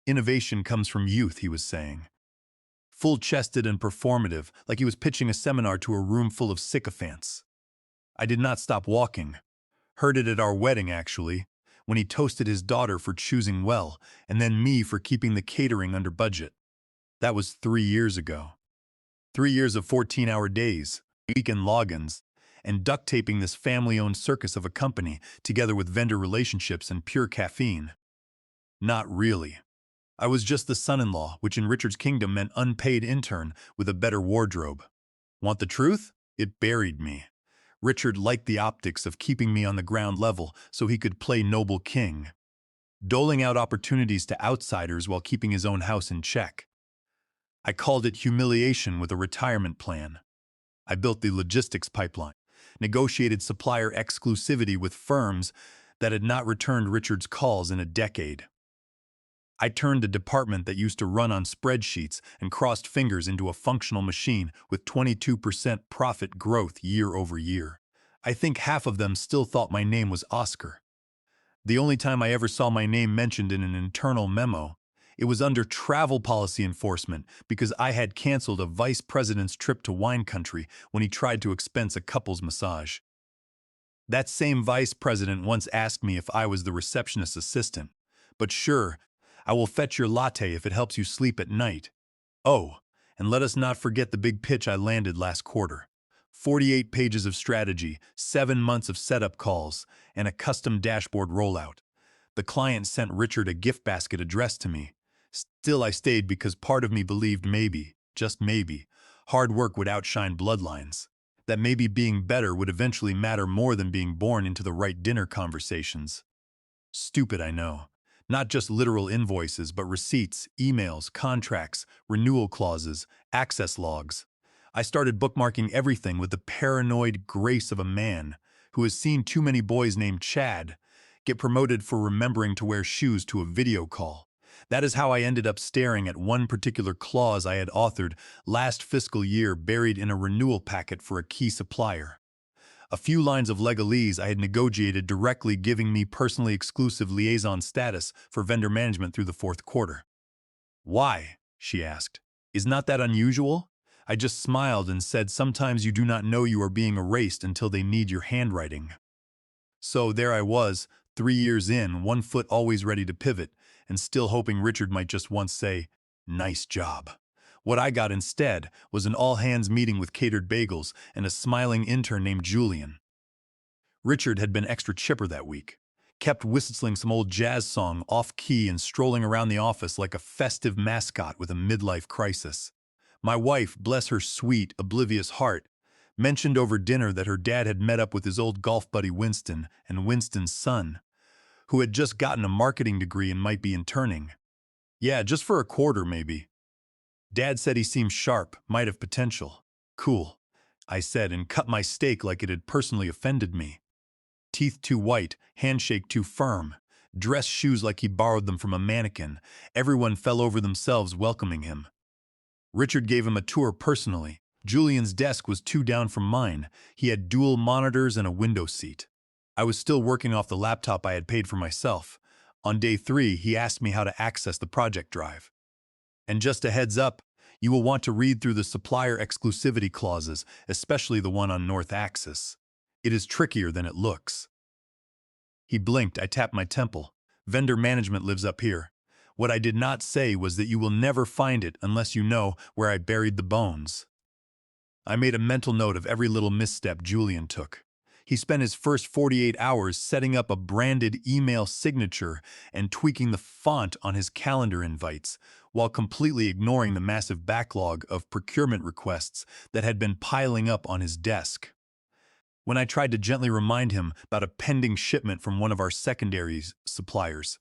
Innovation comes from youth, he was saying. Full-chested and performative, like he was pitching a seminar to a room full of sycophants. I did not stop walking. Heard it at our wedding, actually, when he toasted his daughter for choosing well, and then me for keeping the catering under budget. That was 3 years ago. 3 years of 14-hour days, weekend logins, and duct taping this family-owned circus of a company together with vendor relationships and pure caffeine. Not really. I was just the son-in-law, which in Richard's kingdom meant unpaid intern with a better wardrobe. Want the truth? It buried me. Richard liked the optics of keeping me on the ground level so he could play noble king, doling out opportunities to outsiders while keeping his own house in check. I called it humiliation with a retirement plan. I built the logistics pipeline, negotiated supplier exclusivity with firms that had not returned Richard's calls in a decade. I turned a department that used to run on spreadsheets and crossed fingers into a functional machine with 22% profit growth year over year. I think half of them still thought my name was Oscar. The only time I ever saw my name mentioned in an internal memo, it was under travel policy enforcement because I had canceled a vice president's trip to wine country when he tried to expense a couple's massage. That same vice president once asked me if I was the receptionist's assistant. But sure, I will fetch your latte if it helps you sleep at night. Oh, and let us not forget the big pitch I landed last quarter. 48 pages of strategy, 7 months of setup calls, and a custom dashboard rollout. The client sent Richard a gift basket addressed to me. Still, I stayed because part of me believed maybe, just maybe, hard work would outshine bloodlines. That maybe being better would eventually matter more than being born into the right dinner conversations. Stupid, I know. Not just literal invoices, but receipts, emails, contracts, renewal clauses, access logs. I started bookmarking everything with the paranoid grace of a man who has seen too many boys named Chad get promoted for remembering to wear shoes to a video call. That is how I ended up staring at one particular clause I had authored last fiscal year buried in a renewal packet for a key supplier. A few lines of legalese I had negotiated directly giving me personally exclusive liaison status for vendor management through the fourth quarter. Why? She asked. Is not that unusual? I just smiled and said sometimes you do not know you are being erased until they need your handwriting. So there I was, 3 years in, 1 foot always ready to pivot, and still hoping Richard might just once say, "Nice job." What I got instead was an all-hands meeting with catered bagels and a smiling intern named Julian. Richard had been extra chipper that week, kept whistling some old jazz song off-key and strolling around the office like a festive mascot with a midlife crisis. My wife, bless her sweet, oblivious heart, mentioned over dinner that her dad had met up with his old golf buddy Winston and Winston's son, who had just gotten a marketing degree and might be interning. Yeah, just for a quarter maybe. Dad said he seemed sharp, might have potential. Cool, I said and cut my steak like it had personally offended me. Teeth too white, handshake too firm, dress shoes like he borrowed them from a mannequin. Everyone fell over themselves welcoming him. Richard gave him a tour personally. Julian's desk was 2 down from mine. He had dual monitors and a window seat. I was still working off the laptop I had paid for myself. On day 3, he asked me how to access the project drive. And just a heads up, you will want to read through the supplier exclusivity clauses, especially the one on North Axis. It is trickier than it looks. He blinked. I tapped my temple. Vendor management lives up here. What I did not say was that you will never find it unless you know where I buried the bones. I made a mental note of every little misstep Julian took. He spent his first 48 hours setting up a branded email signature and tweaking the font on his calendar invites, while completely ignoring the massive backlog of procurement requests that had been piling up on his desk. When I tried to gently remind him about a pending shipment from one of our secondary suppliers,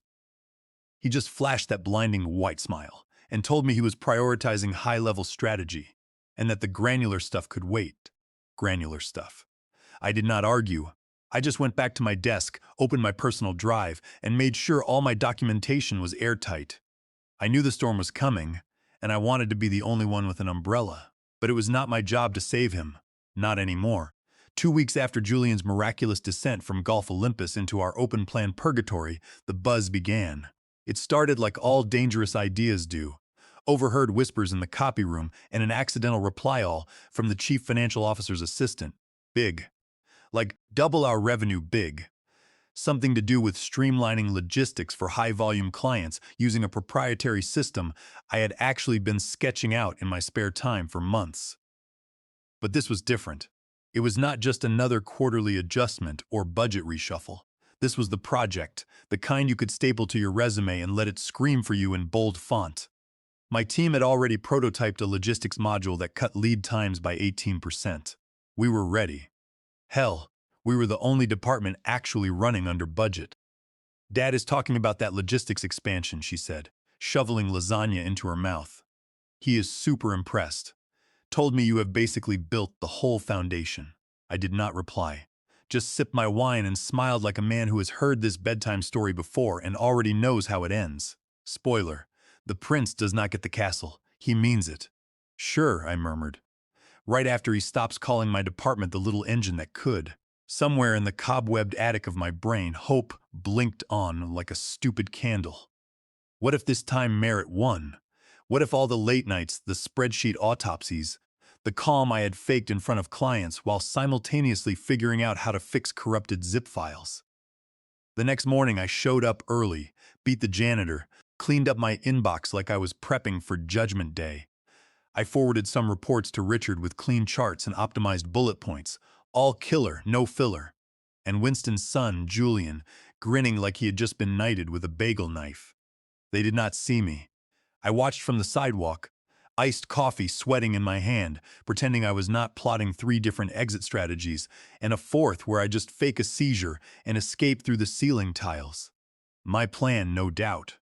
he just flashed that blinding white smile and told me he was prioritizing high-level strategy and that the granular stuff could wait. Granular stuff. I did not argue. I just went back to my desk, opened my personal drive, and made sure all my documentation was airtight. I knew the storm was coming, and I wanted to be the only one with an umbrella. But it was not my job to save him. Not anymore. 2 weeks after Julian's miraculous descent from Golf Olympus into our open-plan purgatory, the buzz began. It started like all dangerous ideas do. Overheard whispers in the copy room and an accidental reply all from the chief financial officer's assistant. Big. Like double our revenue big. Something to do with streamlining logistics for high-volume clients using a proprietary system I had actually been sketching out in my spare time for months. But this was different. It was not just another quarterly adjustment or budget reshuffle. This was the project, the kind you could staple to your resume and let it scream for you in bold font. My team had already prototyped a logistics module that cut lead times by 18%. We were ready. Hell, we were the only department actually running under budget. Dad is talking about that logistics expansion, she said, shoveling lasagna into her mouth. He is super impressed. Told me you have basically built the whole foundation. I did not reply. Just sipped my wine and smiled like a man who has heard this bedtime story before and already knows how it ends. Spoiler, the prince does not get the castle. He means it. Sure, I murmured. Right after he stops calling my department the little engine that could. Somewhere in the cobwebbed attic of my brain, hope blinked on like a stupid candle. What if this time merit won? What if all the late nights, the spreadsheet autopsies, the calm I had faked in front of clients while simultaneously figuring out how to fix corrupted zip files? The next morning I showed up early, beat the janitor, cleaned up my inbox like I was prepping for Judgment Day. I forwarded some reports to Richard with clean charts and optimized bullet points, all killer, no filler. And Winston's son, Julian, grinning like he had just been knighted with a bagel knife. They did not see me. I watched from the sidewalk, iced coffee sweating in my hand, pretending I was not plotting 3 different exit strategies, and a fourth where I just fake a seizure and escape through the ceiling tiles. My plan, no doubt.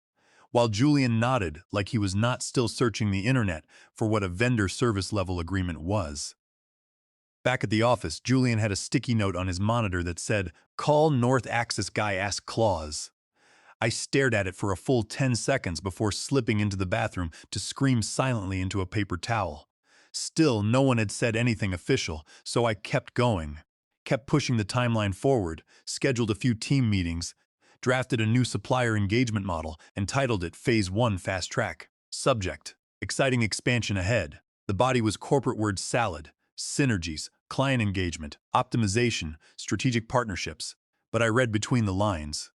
While Julian nodded like he was not still searching the internet for what a vendor service level agreement was. Back at the office, Julian had a sticky note on his monitor that said, "Call North Axis guy ask clause." I stared at it for a full 10 seconds before slipping into the bathroom to scream silently into a paper towel. Still, no one had said anything official, so I kept going. Kept pushing the timeline forward, scheduled a few team meetings, drafted a new supplier engagement model, and titled it Phase 1 Fast Track. Subject: exciting expansion ahead. The body was corporate word salad, synergies, client engagement, optimization, strategic partnerships. But I read between the lines.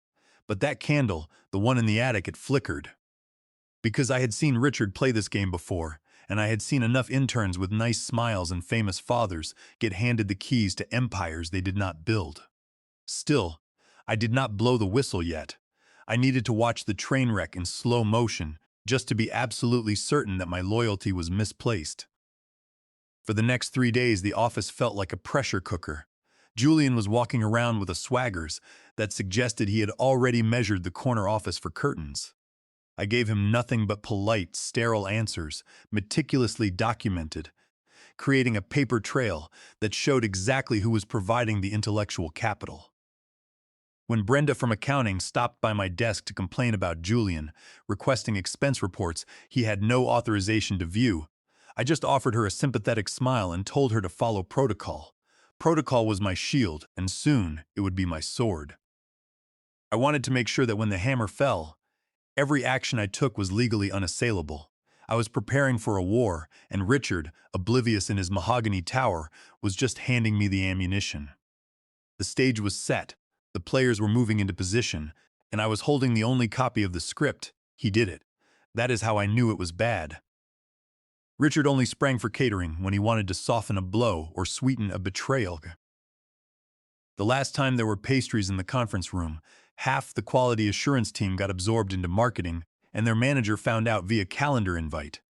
But that candle, the one in the attic, it flickered. Because I had seen Richard play this game before, and I had seen enough interns with nice smiles and famous fathers get handed the keys to empires they did not build. Still, I did not blow the whistle yet. I needed to watch the train wreck in slow motion just to be absolutely certain that my loyalty was misplaced. For the next 3 days, the office felt like a pressure cooker. Julian was walking around with a swaggers that suggested he had already measured the corner office for curtains. I gave him nothing but polite, sterile answers, meticulously documented, creating a paper trail that showed exactly who was providing the intellectual capital. When Brenda from accounting stopped by my desk to complain about Julian, requesting expense reports he had no authorization to view, I just offered her a sympathetic smile and told her to follow protocol. Protocol was my shield, and soon it would be my sword. I wanted to make sure that when the hammer fell, every action I took was legally unassailable. I was preparing for a war, and Richard, oblivious in his mahogany tower, was just handing me the ammunition. The stage was set, the players were moving into position, and I was holding the only copy of the script. He did it. That is how I knew it was bad. Richard only sprang for catering when he wanted to soften a blow or sweeten a betrayal. The last time there were pastries in the conference room, half the quality assurance team got absorbed into marketing, and their manager found out via calendar invite.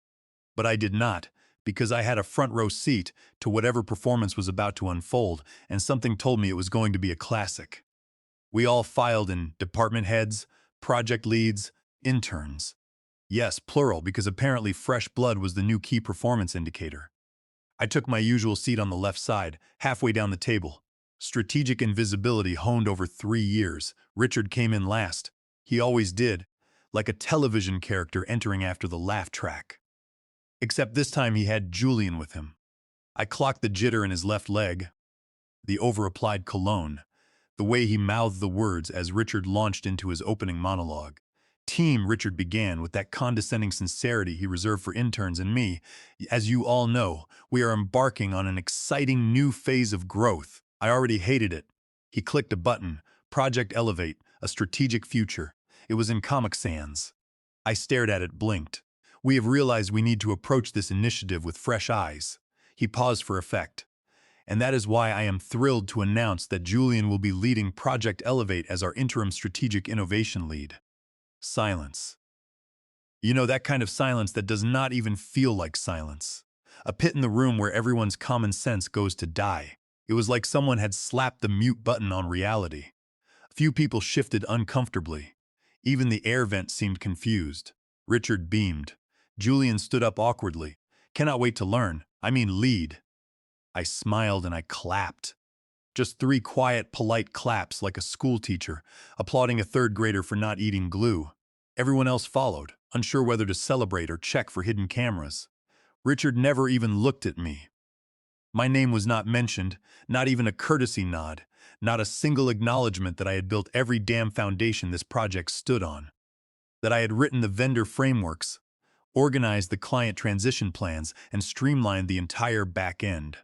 But I did not, because I had a front row seat to whatever performance was about to unfold, and something told me it was going to be a classic. We all filed in: department heads, project leads, interns. Yes, plural, because apparently fresh blood was the new key performance indicator. I took my usual seat on the left side, halfway down the table. Strategic invisibility honed over 3 years. Richard came in last. He always did, like a television character entering after the laugh track. Except this time he had Julian with him. I clocked the jitter in his left leg, the over-applied cologne, the way he mouthed the words as Richard launched into his opening monologue. Team, Richard began with that condescending sincerity he reserved for interns and me. As you all know, we are embarking on an exciting new phase of growth. I already hated it. He clicked a button. Project Elevate, a strategic future. It was in Comic Sans. I stared at it, blinked. We have realized we need to approach this initiative with fresh eyes. He paused for effect. And that is why I am thrilled to announce that Julian will be leading Project Elevate as our interim strategic innovation lead. Silence. You know, that kind of silence that does not even feel like silence. A pit in the room where everyone's common sense goes to die. It was like someone had slapped the mute button on reality. Few people shifted uncomfortably. Even the air vent seemed confused. Richard beamed. Julian stood up awkwardly. Cannot wait to learn. I mean lead. I smiled and I clapped. Just 3 quiet, polite claps like a schoolteacher, applauding a third grader for not eating glue. Everyone else followed, unsure whether to celebrate or check for hidden cameras. Richard never even looked at me. My name was not mentioned, not even a courtesy nod, not a single acknowledgement that I had built every damn foundation this project stood on, that I had written the vendor frameworks, organized the client transition plans, and streamlined the entire back end.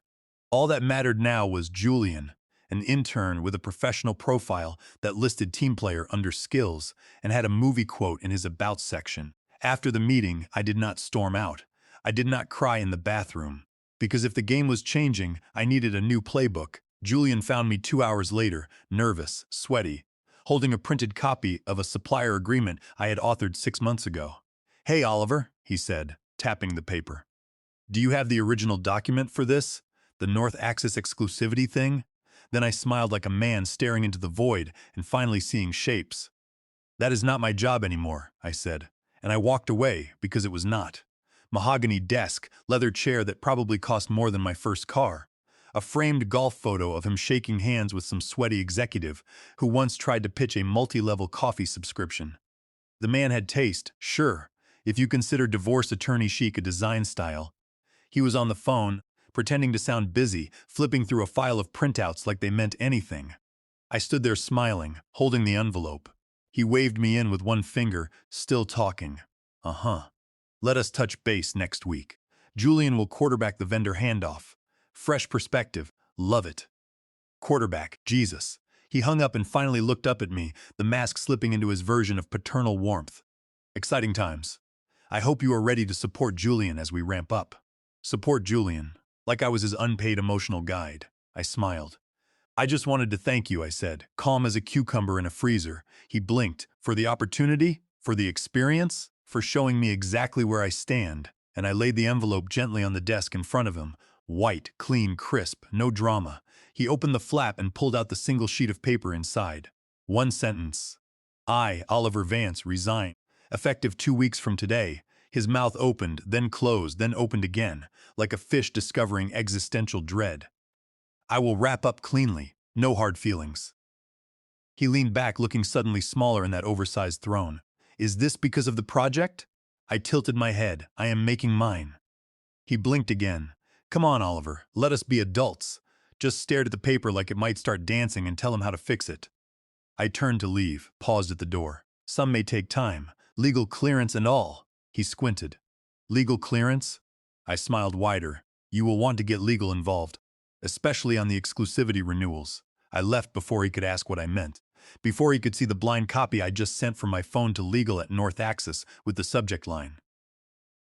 All that mattered now was Julian, an intern with a professional profile that listed team player under skills and had a movie quote in his about section. After the meeting, I did not storm out. I did not cry in the bathroom. Because if the game was changing, I needed a new playbook. Julian found me 2 hours later, nervous, sweaty, holding a printed copy of a supplier agreement I had authored 6 months ago. "Hey, Oliver," he said, tapping the paper. "Do you have the original document for this? The North Axis exclusivity thing?" Then I smiled like a man staring into the void and finally seeing shapes. "That is not my job anymore," I said, and I walked away because it was not. Mahogany desk, leather chair that probably cost more than my first car. A framed golf photo of him shaking hands with some sweaty executive who once tried to pitch a multi-level coffee subscription. The man had taste, sure, if you consider divorce attorney chic a design style. He was on the phone, pretending to sound busy, flipping through a file of printouts like they meant anything. I stood there smiling, holding the envelope. He waved me in with one finger, still talking. Uh-huh. Let us touch base next week. Julian will quarterback the vendor handoff. Fresh perspective. Love it. Quarterback. Jesus. He hung up and finally looked up at me, the mask slipping into his version of paternal warmth. Exciting times. I hope you are ready to support Julian as we ramp up. Support Julian. Like I was his unpaid emotional guide. I smiled. "I just wanted to thank you," I said, calm as a cucumber in a freezer. He blinked. "For the opportunity? For the experience? For showing me exactly where I stand." And I laid the envelope gently on the desk in front of him. White, clean, crisp, no drama. He opened the flap and pulled out the single sheet of paper inside. One sentence. "I, Oliver Vance, resign. Effective 2 weeks from today." His mouth opened, then closed, then opened again, like a fish discovering existential dread. "I will wrap up cleanly. No hard feelings." He leaned back, looking suddenly smaller in that oversized throne. "Is this because of the project?" I tilted my head. "I am making mine." He blinked again. "Come on, Oliver. Let us be adults." Just stared at the paper like it might start dancing and tell him how to fix it. I turned to leave, paused at the door. "Some may take time. Legal clearance and all." He squinted. "Legal clearance?" I smiled wider. "You will want to get legal involved, especially on the exclusivity renewals." I left before he could ask what I meant. Before he could see the blind copy I just sent from my phone to legal at North Axis with the subject line.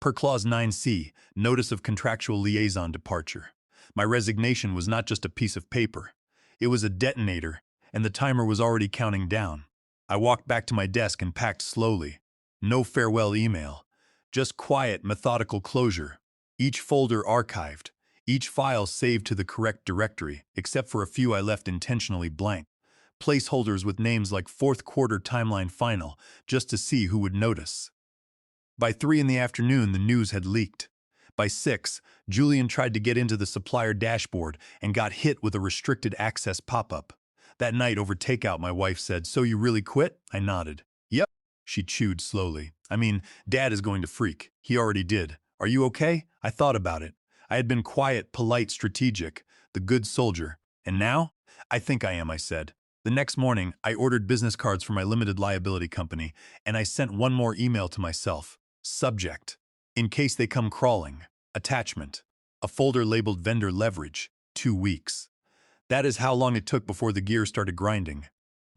Per Clause 9C, Notice of Contractual Liaison Departure. My resignation was not just a piece of paper. It was a detonator, and the timer was already counting down. I walked back to my desk and packed slowly. No farewell email. Just quiet, methodical closure. Each folder archived. Each file saved to the correct directory, except for a few I left intentionally blank. Placeholders with names like fourth quarter timeline final, just to see who would notice. By 3 in the afternoon, the news had leaked. By 6, Julian tried to get into the supplier dashboard and got hit with a restricted access pop-up. That night over takeout, my wife said, "So you really quit?" I nodded. "Yep." She chewed slowly. "I mean, Dad is going to freak. He already did. Are you okay?" I thought about it. I had been quiet, polite, strategic, the good soldier. And now? "I think I am," I said. The next morning, I ordered business cards for my limited liability company, and I sent one more email to myself. Subject: in case they come crawling. Attachment: a folder labeled vendor leverage. 2 weeks. That is how long it took before the gears started grinding.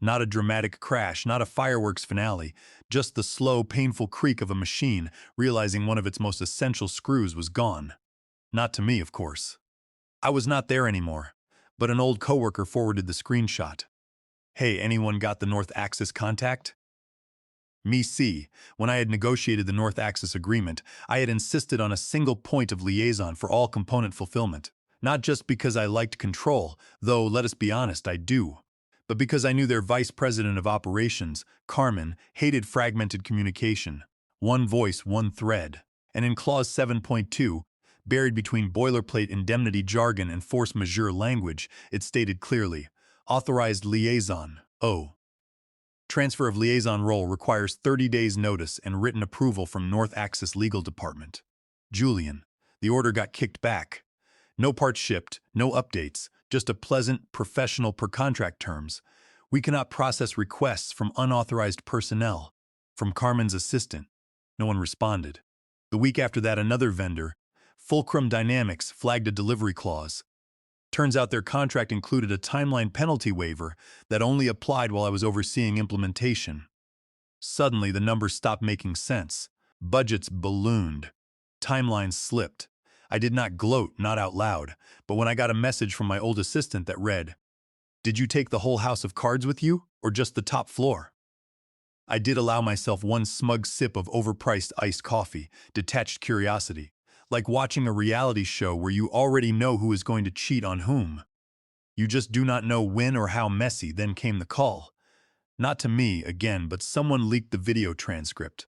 Not a dramatic crash, not a fireworks finale, just the slow, painful creak of a machine realizing one of its most essential screws was gone. Not to me, of course. I was not there anymore, but an old coworker forwarded the screenshot. Hey, anyone got the North Axis contact? Me see, when I had negotiated the North Axis agreement, I had insisted on a single point of liaison for all component fulfillment. Not just because I liked control, though let us be honest, I do, but because I knew their vice president of operations, Carmen, hated fragmented communication. One voice, one thread. And in clause 7.2, buried between boilerplate indemnity jargon and force majeure language, it stated clearly, authorized liaison, O. Transfer of liaison role requires 30 days notice and written approval from North Axis Legal Department. Julian. The order got kicked back. No parts shipped, no updates, just a pleasant, professional per contract terms. We cannot process requests from unauthorized personnel. From Carmen's assistant. No one responded. The week after that, another vendor, Fulcrum Dynamics, flagged a delivery clause. Turns out their contract included a timeline penalty waiver that only applied while I was overseeing implementation. Suddenly, the numbers stopped making sense. Budgets ballooned. Timelines slipped. I did not gloat, not out loud, but when I got a message from my old assistant that read, "Did you take the whole house of cards with you, or just the top floor?" I did allow myself one smug sip of overpriced iced coffee, detached curiosity, like watching a reality show where you already know who is going to cheat on whom. You just do not know when or how messy. Then came the call. Not to me, again, but someone leaked the video transcript.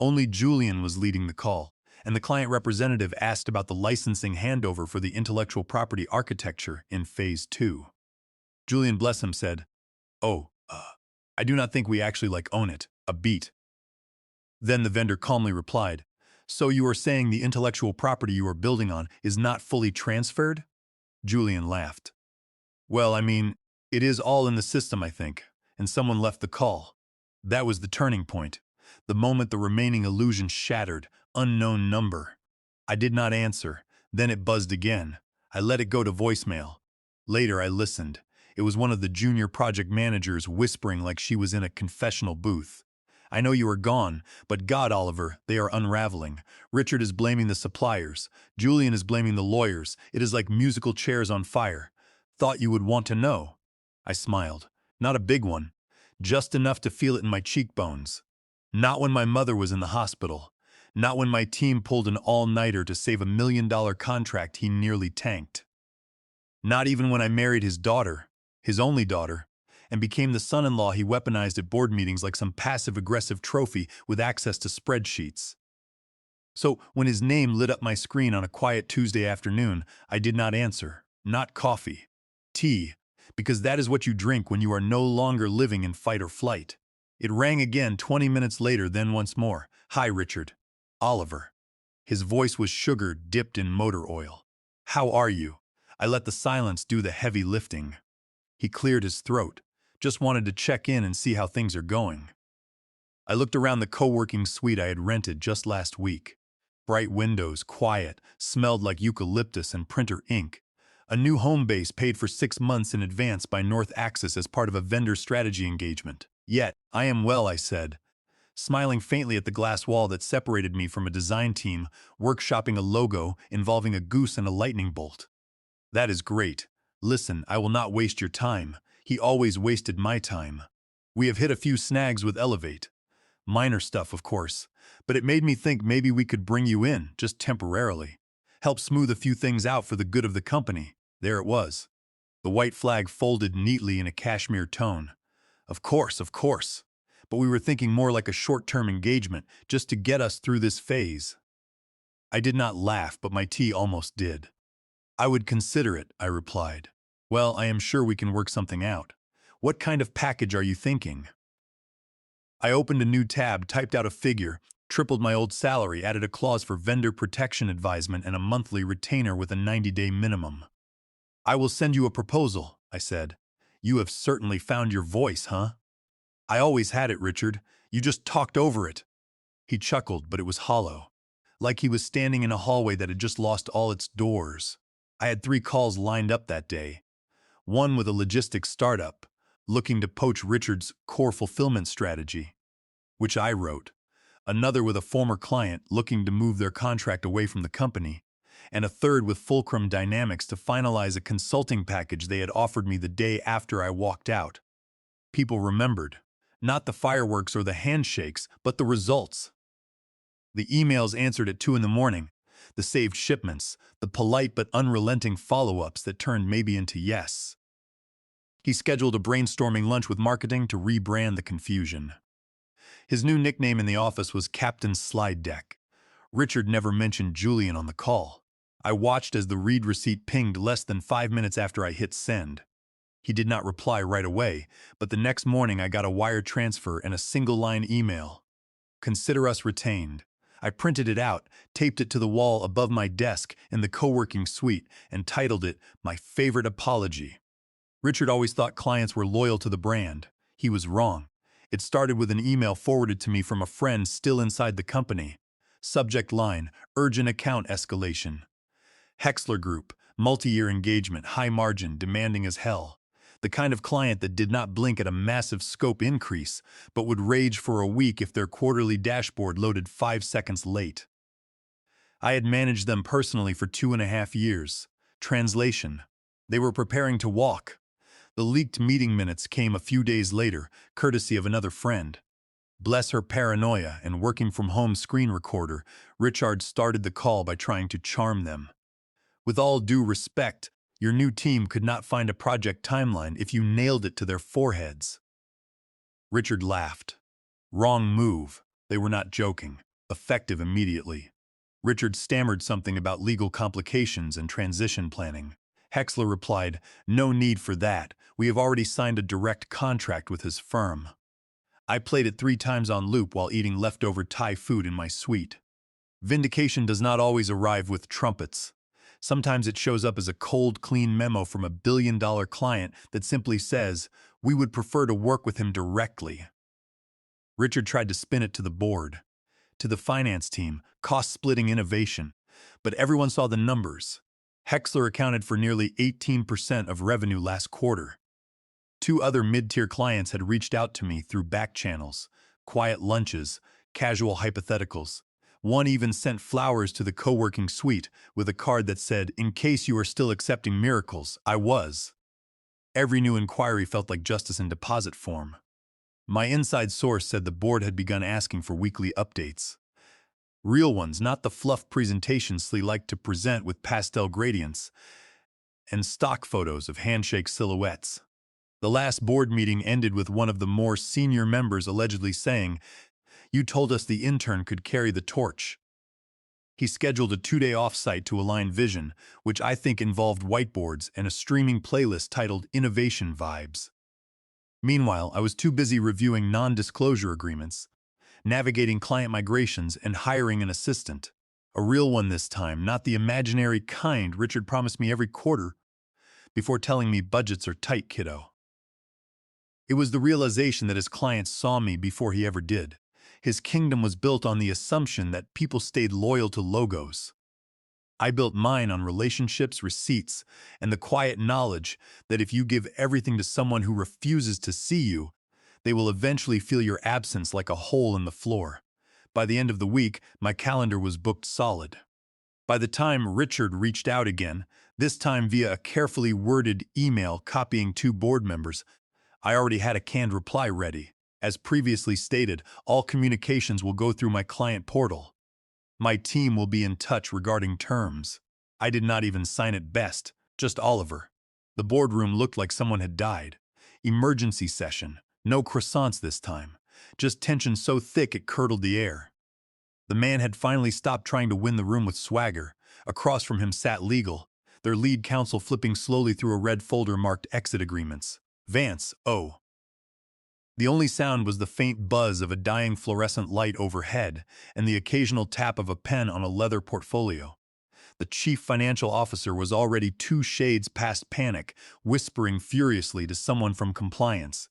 Only Julian was leading the call, and the client representative asked about the licensing handover for the intellectual property architecture in Phase 2. Julian, bless him, said, "Oh, I do not think we actually own it, a beat." Then the vendor calmly replied, "So you are saying the intellectual property you are building on is not fully transferred?" Julian laughed. "Well, I mean, it is all in the system, I think," and someone left the call. That was the turning point. The moment the remaining illusion shattered, unknown number. I did not answer. Then it buzzed again. I let it go to voicemail. Later I listened. It was one of the junior project managers whispering like she was in a confessional booth. "I know you are gone, but God, Oliver, they are unraveling. Richard is blaming the suppliers. Julian is blaming the lawyers. It is like musical chairs on fire. Thought you would want to know." I smiled. Not a big one. Just enough to feel it in my cheekbones. Not when my mother was in the hospital. Not when my team pulled an all-nighter to save $1 million contract he nearly tanked. Not even when I married his daughter, his only daughter, and became the son-in-law he weaponized at board meetings like some passive-aggressive trophy with access to spreadsheets. So when his name lit up my screen on a quiet Tuesday afternoon, I did not answer. Not coffee. Tea. Because that is what you drink when you are no longer living in fight or flight. It rang again 20 minutes later, then once more. "Hi, Richard. Oliver." His voice was sugar dipped in motor oil. "How are you?" I let the silence do the heavy lifting. He cleared his throat. "Just wanted to check in and see how things are going." I looked around the co-working suite I had rented just last week. Bright windows, quiet, smelled like eucalyptus and printer ink. A new home base paid for 6 months in advance by North Axis as part of a vendor strategy engagement. "Yet, I am well," I said, smiling faintly at the glass wall that separated me from a design team workshopping a logo involving a goose and a lightning bolt. "That is great. Listen, I will not waste your time. He always wasted my time. We have hit a few snags with Elevate. Minor stuff, of course, but it made me think maybe we could bring you in, just temporarily. Help smooth a few things out for the good of the company." There it was. The white flag folded neatly in a cashmere tone. Of course. But we were thinking more like a short-term engagement, just to get us through this phase. I did not laugh, but my tea almost did. "I would consider it," I replied. "Well, I am sure we can work something out. What kind of package are you thinking?" I opened a new tab, typed out a figure, tripled my old salary, added a clause for vendor protection advisement and a monthly retainer with a 90-day minimum. "I will send you a proposal," I said. You have certainly found your voice, huh? I always had it, Richard. You just talked over it. He chuckled, but it was hollow, like he was standing in a hallway that had just lost all its doors. I had 3 calls lined up that day. One with a logistics startup, looking to poach Richard's core fulfillment strategy, which I wrote. Another with a former client looking to move their contract away from the company, and a third with Fulcrum Dynamics to finalize a consulting package they had offered me the day after I walked out. People remembered, not the fireworks or the handshakes, but the results. The emails answered at 2 in the morning, the saved shipments, the polite but unrelenting follow-ups that turned maybe into yes. He scheduled a brainstorming lunch with marketing to rebrand the confusion. His new nickname in the office was Captain Slide Deck. Richard never mentioned Julian on the call. I watched as the read receipt pinged less than 5 minutes after I hit send. He did not reply right away, but the next morning I got a wire transfer and a single-line email. Consider us retained. I printed it out, taped it to the wall above my desk in the co-working suite, and titled it My Favorite Apology. Richard always thought clients were loyal to the brand. He was wrong. It started with an email forwarded to me from a friend still inside the company. Subject line, urgent account escalation. Hexler Group, multi-year engagement, high margin, demanding as hell. The kind of client that did not blink at a massive scope increase, but would rage for a week if their quarterly dashboard loaded 5 seconds late. I had managed them personally for 2.5 years. Translation: they were preparing to walk. The leaked meeting minutes came a few days later, courtesy of another friend. Bless her paranoia and working from home screen recorder, Richard started the call by trying to charm them. With all due respect, your new team could not find a project timeline if you nailed it to their foreheads. Richard laughed. Wrong move. They were not joking. Effective immediately. Richard stammered something about legal complications and transition planning. Hexler replied, "No need for that. We have already signed a direct contract with his firm." I played it 3 times on loop while eating leftover Thai food in my suite. Vindication does not always arrive with trumpets. Sometimes it shows up as a cold, clean memo from a billion-dollar client that simply says, "We would prefer to work with him directly." Richard tried to spin it to the board, to the finance team, cost-splitting innovation, but everyone saw the numbers. Hexler accounted for nearly 18% of revenue last quarter. 2 other mid-tier clients had reached out to me through back channels, quiet lunches, casual hypotheticals. One even sent flowers to the co-working suite with a card that said, "In case you are still accepting miracles, I was." Every new inquiry felt like justice in deposit form. My inside source said the board had begun asking for weekly updates. Real ones, not the fluff presentations Slee liked to present with pastel gradients and stock photos of handshake silhouettes. The last board meeting ended with one of the more senior members allegedly saying, "You told us the intern could carry the torch." He scheduled a 2-day offsite to align vision, which I think involved whiteboards and a streaming playlist titled Innovation Vibes. Meanwhile, I was too busy reviewing non-disclosure agreements, navigating client migrations, and hiring an assistant. A real one this time, not the imaginary kind Richard promised me every quarter before telling me budgets are tight, kiddo. It was the realization that his clients saw me before he ever did. His kingdom was built on the assumption that people stayed loyal to logos. I built mine on relationships, receipts, and the quiet knowledge that if you give everything to someone who refuses to see you, they will eventually feel your absence like a hole in the floor. By the end of the week, my calendar was booked solid. By the time Richard reached out again, this time via a carefully worded email copying 2 board members, I already had a canned reply ready. As previously stated, all communications will go through my client portal. My team will be in touch regarding terms. I did not even sign it best, just Oliver. The boardroom looked like someone had died. Emergency session. No croissants this time. Just tension so thick it curdled the air. The man had finally stopped trying to win the room with swagger. Across from him sat legal, their lead counsel flipping slowly through a red folder marked exit agreements. Vance, oh. The only sound was the faint buzz of a dying fluorescent light overhead and the occasional tap of a pen on a leather portfolio. The chief financial officer was already 2 shades past panic, whispering furiously to someone from compliance.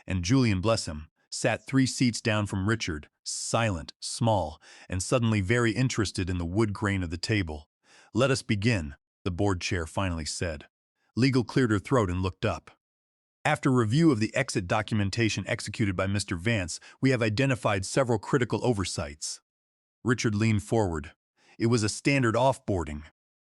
And Julian, bless him, sat 3 seats down from Richard, silent, small, and suddenly very interested in the wood grain of the table. "Let us begin," the board chair finally said. Legal cleared her throat and looked up. "After review of the exit documentation executed by Mr. Vance, we have identified several critical oversights." Richard leaned forward. "It was a standard offboarding.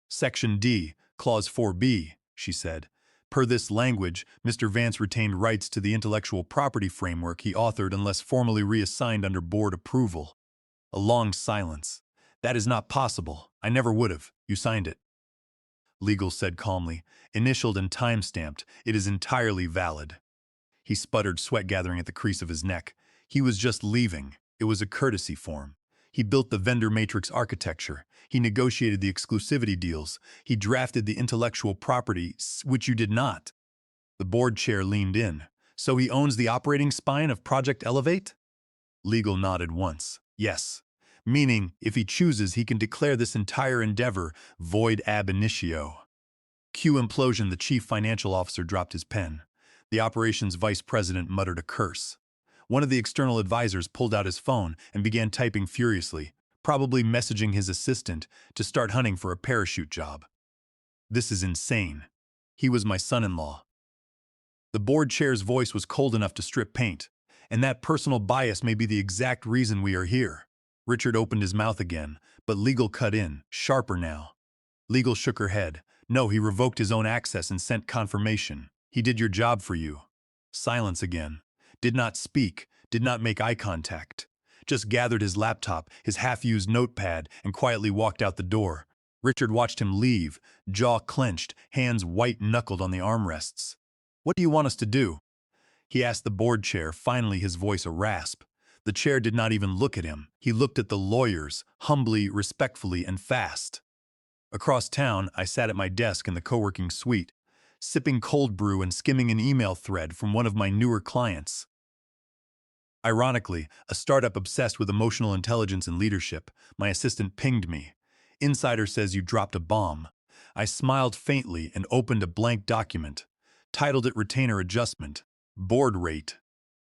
Section D, Clause 4B, she said. Per this language, Mr. Vance retained rights to the intellectual property framework he authored unless formally reassigned under board approval." A long silence. "That is not possible. I never would have. You signed it." Legal said calmly, "Initialed and time-stamped. It is entirely valid." He sputtered, sweat gathering at the crease of his neck. "He was just leaving. It was a courtesy form. He built the vendor matrix architecture. He negotiated the exclusivity deals. He drafted the intellectual property, which you did not." The board chair leaned in. "So he owns the operating spine of Project Elevate?" Legal nodded once. "Yes. Meaning, if he chooses, he can declare this entire endeavor void ab initio." Cue implosion. The chief financial officer dropped his pen. The operations vice president muttered a curse. One of the external advisors pulled out his phone and began typing furiously, probably messaging his assistant to start hunting for a parachute job. "This is insane. He was my son-in-law." The board chair's voice was cold enough to strip paint. "And that personal bias may be the exact reason we are here." Richard opened his mouth again, but Legal cut in, sharper now. Legal shook her head. "No, he revoked his own access and sent confirmation. He did your job for you." Silence again. Did not speak, did not make eye contact. Just gathered his laptop, his half-used notepad, and quietly walked out the door. Richard watched him leave, jaw clenched, hands white-knuckled on the armrests. "What do you want us to do?" he asked the board chair, finally his voice a rasp. The chair did not even look at him. He looked at the lawyers, humbly, respectfully, and fast. Across town, I sat at my desk in the co-working suite, sipping cold brew and skimming an email thread from one of my newer clients. Ironically, a startup obsessed with emotional intelligence and leadership. My assistant pinged me. "Insider says you dropped a bomb." I smiled faintly and opened a blank document. Titled it Retainer Adjustment. Board Rate.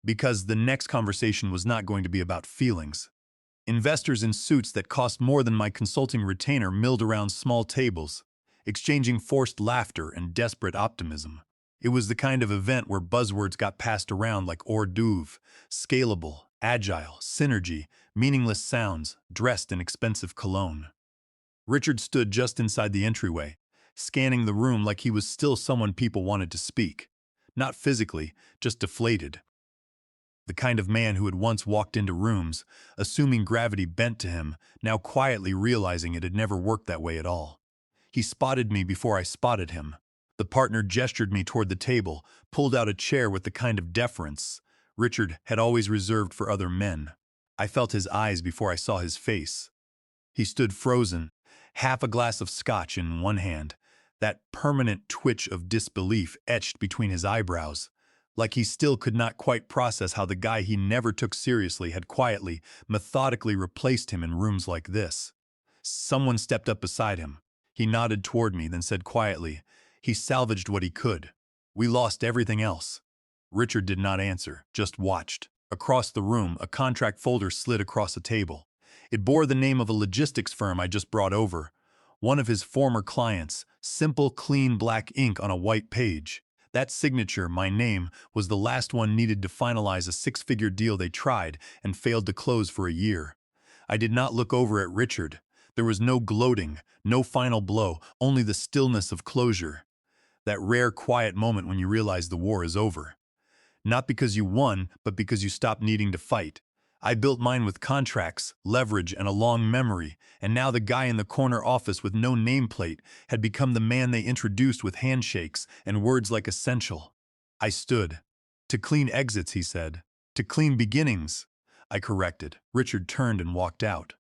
Because the next conversation was not going to be about feelings. Investors in suits that cost more than my consulting retainer milled around small tables, exchanging forced laughter and desperate optimism. It was the kind of event where buzzwords got passed around like hors d'oeuvre: scalable, agile, synergy, meaningless sounds, dressed in expensive cologne. Richard stood just inside the entryway, scanning the room like he was still someone people wanted to speak. Not physically, just deflated. The kind of man who had once walked into rooms, assuming gravity bent to him, now quietly realizing it had never worked that way at all. He spotted me before I spotted him. The partner gestured me toward the table, pulled out a chair with the kind of deference Richard had always reserved for other men. I felt his eyes before I saw his face. He stood frozen, half a glass of scotch in one hand, that permanent twitch of disbelief etched between his eyebrows, like he still could not quite process how the guy he never took seriously had quietly, methodically replaced him in rooms like this. Someone stepped up beside him. He nodded toward me, then said quietly, "He salvaged what he could. We lost everything else." Richard did not answer, just watched. Across the room, a contract folder slid across a table. It bore the name of a logistics firm I just brought over. One of his former clients, simple, clean black ink on a white page. That signature, my name, was the last one needed to finalize a 6-figure deal they tried and failed to close for a year. I did not look over at Richard. There was no gloating, no final blow, only the stillness of closure. That rare quiet moment when you realize the war is over. Not because you won, but because you stopped needing to fight. I built mine with contracts, leverage, and a long memory, and now the guy in the corner office with no nameplate had become the man they introduced with handshakes and words like essential. I stood. "To clean exits," he said. "To clean beginnings." I corrected. Richard turned and walked out.